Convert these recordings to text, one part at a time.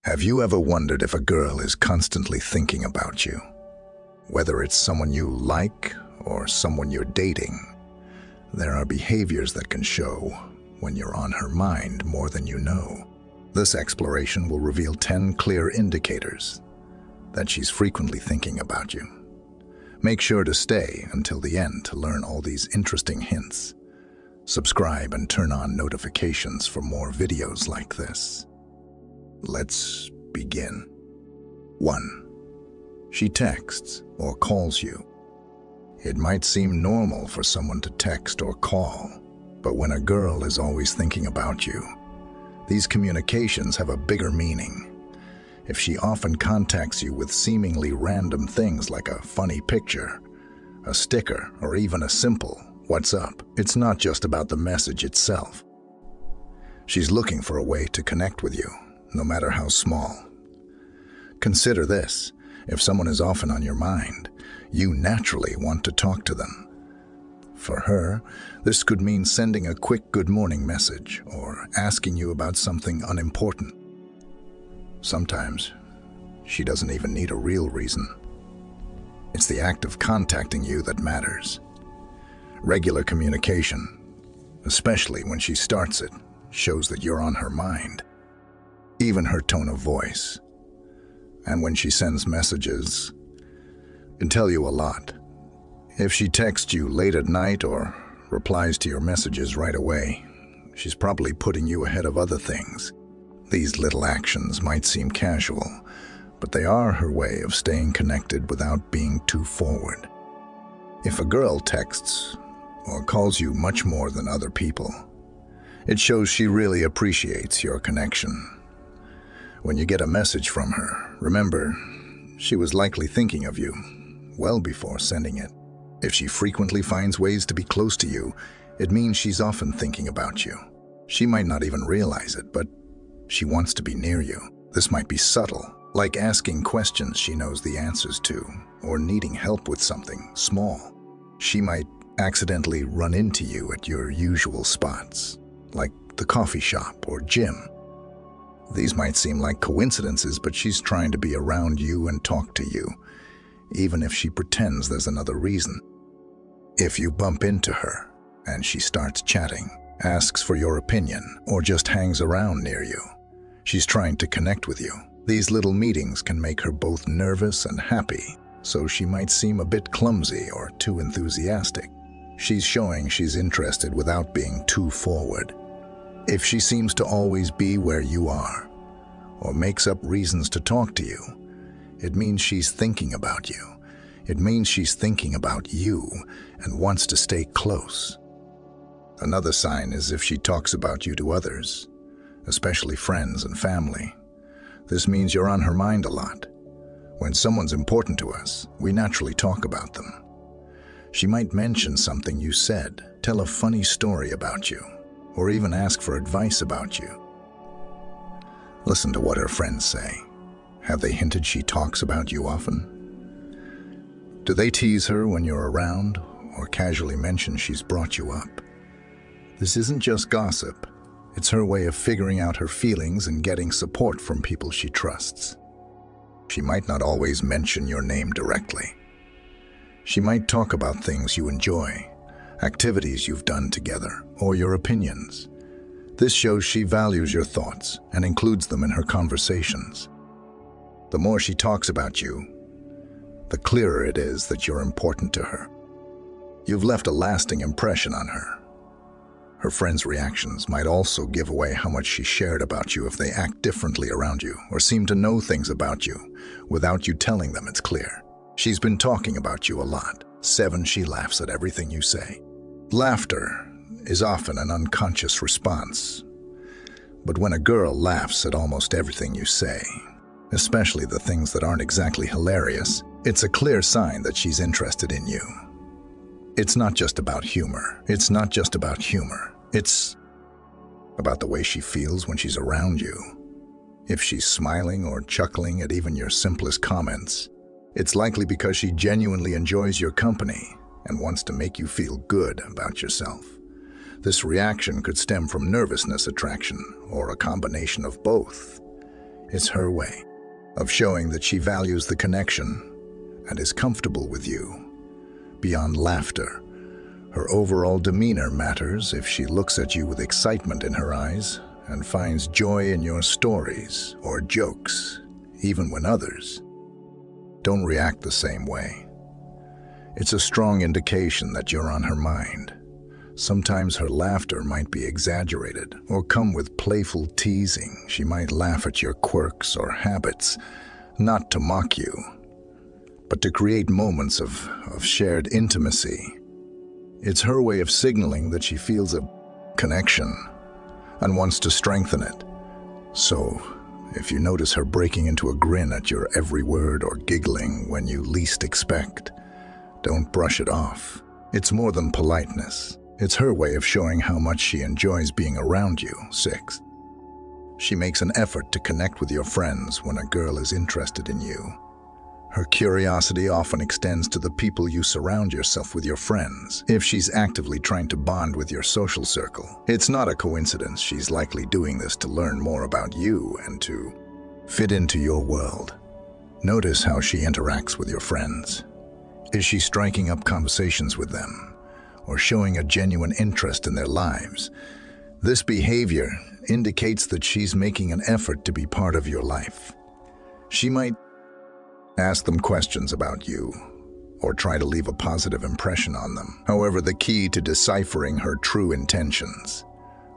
Have you ever wondered if a girl is constantly thinking about you? Whether it's someone you like or someone you're dating, there are behaviors that can show when you're on her mind more than you know. This exploration will reveal 10 clear indicators that she's frequently thinking about you. Make sure to stay until the end to learn all these interesting hints. Subscribe and turn on notifications for more videos like this. Let's begin. 1. She texts or calls you. It might seem normal for someone to text or call, but when a girl is always thinking about you, these communications have a bigger meaning. If she often contacts you with seemingly random things like a funny picture, a sticker, or even a simple "What's up?" it's not just about the message itself. She's looking for a way to connect with you, no matter how small. Consider this: if someone is often on your mind, you naturally want to talk to them. For her, this could mean sending a quick good morning message or asking you about something unimportant. Sometimes, she doesn't even need a real reason. It's the act of contacting you that matters. Regular communication, especially when she starts it, shows that you're on her mind. Even her tone of voice, and when she sends messages, can tell you a lot. If she texts you late at night or replies to your messages right away, she's probably putting you ahead of other things. These little actions might seem casual, but they are her way of staying connected without being too forward. If a girl texts or calls you much more than other people, it shows she really appreciates your connection. When you get a message from her, remember, she was likely thinking of you well before sending it. If she frequently finds ways to be close to you, it means she's often thinking about you. She might not even realize it, but she wants to be near you. This might be subtle, like asking questions she knows the answers to, or needing help with something small. She might accidentally run into you at your usual spots, like the coffee shop or gym. These might seem like coincidences, but she's trying to be around you and talk to you, even if she pretends there's another reason. If you bump into her and she starts chatting, asks for your opinion, or just hangs around near you, she's trying to connect with you. These little meetings can make her both nervous and happy, so she might seem a bit clumsy or too enthusiastic. She's showing she's interested without being too forward. If she seems to always be where you are, or makes up reasons to talk to you, it means she's thinking about you. It means she's thinking about you and wants to stay close. Another sign is if she talks about you to others, especially friends and family. This means you're on her mind a lot. When someone's important to us, we naturally talk about them. She might mention something you said, tell a funny story about you, or even ask for advice about you. Listen to what her friends say. Have they hinted she talks about you often? Do they tease her when you're around, or casually mention she's brought you up? This isn't just gossip. It's her way of figuring out her feelings and getting support from people she trusts. She might not always mention your name directly. She might talk about things you enjoy, activities you've done together, or your opinions. This shows she values your thoughts and includes them in her conversations. The more she talks about you, the clearer it is that you're important to her. You've left a lasting impression on her. Her friends' reactions might also give away how much she shared about you. If they act differently around you or seem to know things about you without you telling them, it's clear. She's been talking about you a lot. 7. She laughs at everything you say. Laughter is often an unconscious response, but when a girl laughs at almost everything you say, especially the things that aren't exactly hilarious, it's a clear sign that she's interested in you. It's not just about humor. It's not just about humor. It's about the way she feels when she's around you. If she's smiling or chuckling at even your simplest comments, it's likely because she genuinely enjoys your company and wants to make you feel good about yourself. This reaction could stem from nervousness, attraction, or a combination of both. It's her way of showing that she values the connection and is comfortable with you. Beyond laughter, her overall demeanor matters. If she looks at you with excitement in her eyes and finds joy in your stories or jokes, even when others don't react the same way, it's a strong indication that you're on her mind. Sometimes her laughter might be exaggerated or come with playful teasing. She might laugh at your quirks or habits, not to mock you, but to create moments of shared intimacy. It's her way of signaling that she feels a connection and wants to strengthen it. So, if you notice her breaking into a grin at your every word or giggling when you least expect, don't brush it off. It's more than politeness. It's her way of showing how much she enjoys being around you. 6. She makes an effort to connect with your friends when a girl is interested in you. Her curiosity often extends to the people you surround yourself with, your friends. If she's actively trying to bond with your social circle, it's not a coincidence. She's likely doing this to learn more about you and to fit into your world. Notice how she interacts with your friends. Is she striking up conversations with them or showing a genuine interest in their lives? This behavior indicates that she's making an effort to be part of your life. She might ask them questions about you or try to leave a positive impression on them. However, the key to deciphering her true intentions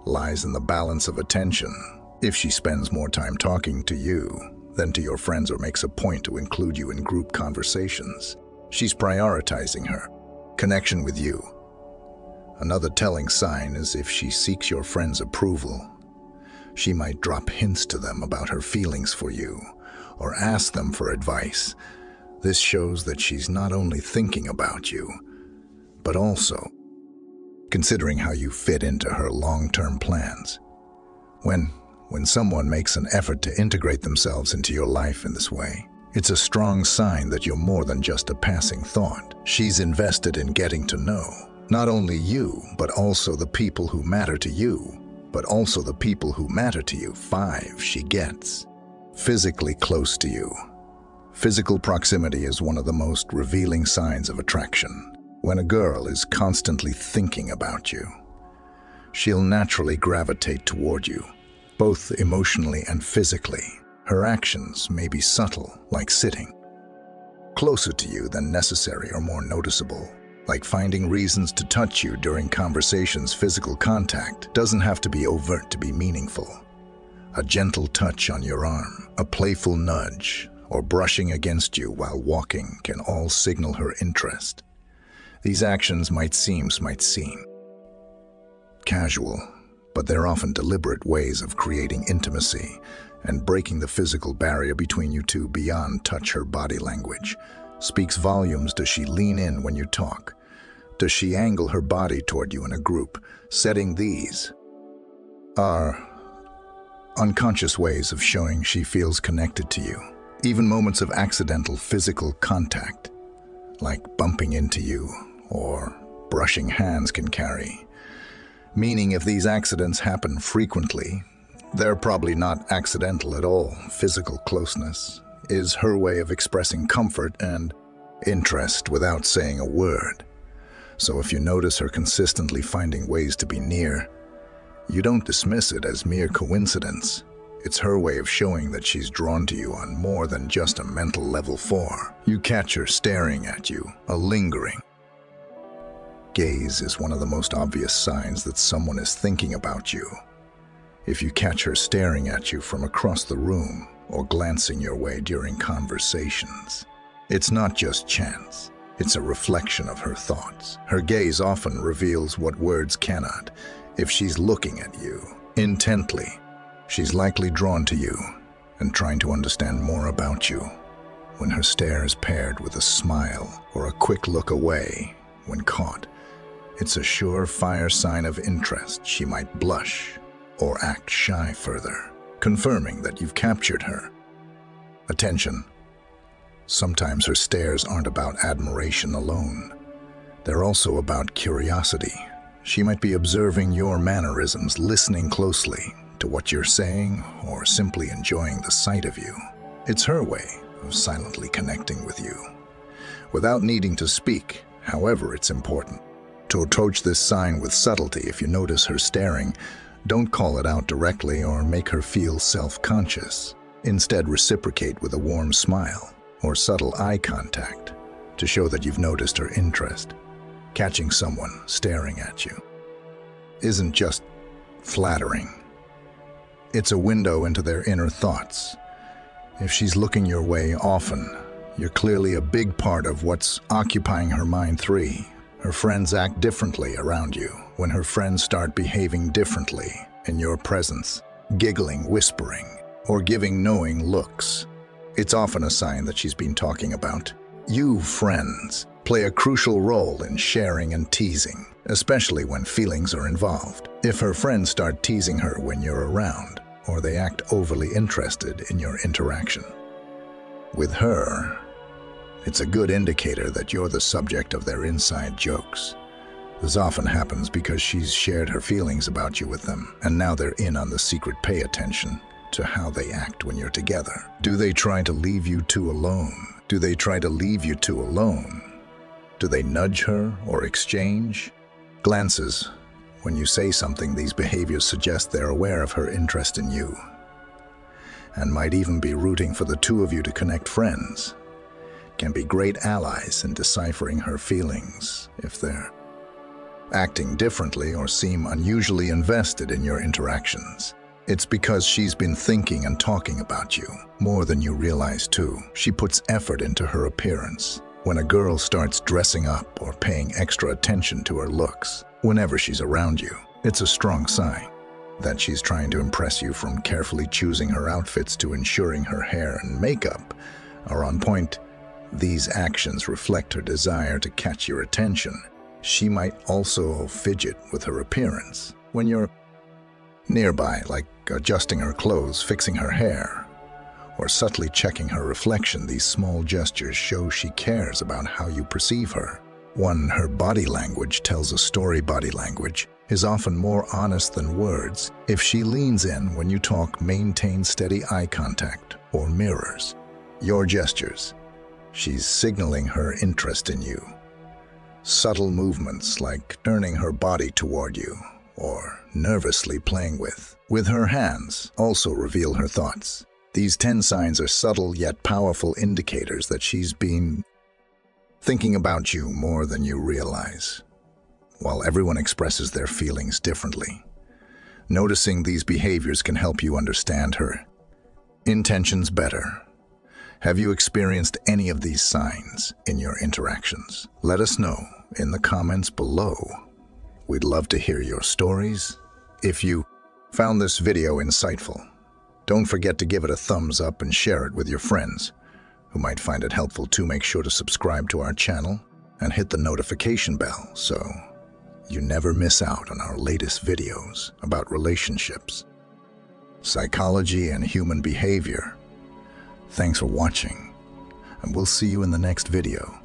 lies in the balance of attention. If she spends more time talking to you than to your friends or makes a point to include you in group conversations, she's prioritizing her connection with you. Another telling sign is if she seeks your friends' approval. She might drop hints to them about her feelings for you or ask them for advice. This shows that she's not only thinking about you, but also considering how you fit into her long-term plans. When someone makes an effort to integrate themselves into your life in this way, it's a strong sign that you're more than just a passing thought. She's invested in getting to know not only you, but also the people who matter to you. 5. She gets physically close to you. Physical proximity is one of the most revealing signs of attraction. When a girl is constantly thinking about you, she'll naturally gravitate toward you, both emotionally and physically. Her actions may be subtle, like sitting closer to you than necessary, or more noticeable, like finding reasons to touch you during conversations. Physical contact doesn't have to be overt to be meaningful. A gentle touch on your arm, a playful nudge, or brushing against you while walking can all signal her interest. These actions might seem casual, but they're often deliberate ways of creating intimacy and breaking the physical barrier between you two. Beyond touch, her body language speaks volumes. Does she lean in when you talk? Does she angle her body toward you in a group setting? These are unconscious ways of showing she feels connected to you. Even moments of accidental physical contact, like bumping into you or brushing hands, can carry meaning. If these accidents happen frequently, they're probably not accidental at all. Physical closeness is her way of expressing comfort and interest without saying a word. So if you notice her consistently finding ways to be near, you don't dismiss it as mere coincidence. It's her way of showing that she's drawn to you on more than just a mental level. 4. You catch her staring at you. A lingering gaze is one of the most obvious signs that someone is thinking about you. If you catch her staring at you from across the room or glancing your way during conversations, it's not just chance. It's a reflection of her thoughts. Her gaze often reveals what words cannot. If she's looking at you intently, she's likely drawn to you and trying to understand more about you. When her stare is paired with a smile or a quick look away when caught, it's a surefire sign of interest. She might blush or act shy, further confirming that you've captured her attention. Sometimes her stares aren't about admiration alone. They're also about curiosity. She might be observing your mannerisms, listening closely, to what you're saying or simply enjoying the sight of you. It's her way of silently connecting with you, without needing to speak. However, it's important to approach this sign with subtlety. If you notice her staring, don't call it out directly or make her feel self-conscious. Instead, reciprocate with a warm smile or subtle eye contact to show that you've noticed her interest. Catching someone staring at you isn't just flattering. It's a window into their inner thoughts. If she's looking your way often, you're clearly a big part of what's occupying her mind. 3. Her friends act differently around you. When her friends start behaving differently in your presence, giggling, whispering, or giving knowing looks, it's often a sign that she's been talking about you. Friends play a crucial role in sharing and teasing, especially when feelings are involved. If her friends start teasing her when you're around, or they act overly interested in your interaction with her, it's a good indicator that you're the subject of their inside jokes. This often happens because she's shared her feelings about you with them, and now they're in on the secret. Pay attention to how they act when you're together. Do they try to leave you two alone? Do they try to leave you two alone? Do they nudge her or exchange glances? When you say something, these behaviors suggest they're aware of her interest in you and might even be rooting for the two of you to connect. Friends can be great allies in deciphering her feelings. If they're acting differently or seem unusually invested in your interactions, it's because she's been thinking and talking about you more than you realize too. She puts effort into her appearance. When a girl starts dressing up or paying extra attention to her looks whenever she's around you, it's a strong sign that she's trying to impress you. From carefully choosing her outfits to ensuring her hair and makeup are on point, these actions reflect her desire to catch your attention. She might also fidget with her appearance when you're nearby, like adjusting her clothes, fixing her hair, or subtly checking her reflection. These small gestures show she cares about how you perceive her. 1. Her body language tells a story. Body language is often more honest than words. If she leans in when you talk, maintains steady eye contact, or mirrors your gestures, she's signaling her interest in you. Subtle movements like turning her body toward you or nervously playing with her hands also reveal her thoughts. These 10 signs are subtle yet powerful indicators that she's been thinking about you more than you realize. While everyone expresses their feelings differently, noticing these behaviors can help you understand her intentions better. Have you experienced any of these signs in your interactions? Let us know in the comments below. We'd love to hear your stories. If you found this video insightful, don't forget to give it a thumbs up and share it with your friends who might find it helpful too. Make sure to subscribe to our channel and hit the notification bell so you never miss out on our latest videos about relationships, psychology, and human behavior. Thanks for watching, and we'll see you in the next video.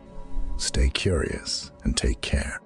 Stay curious and take care.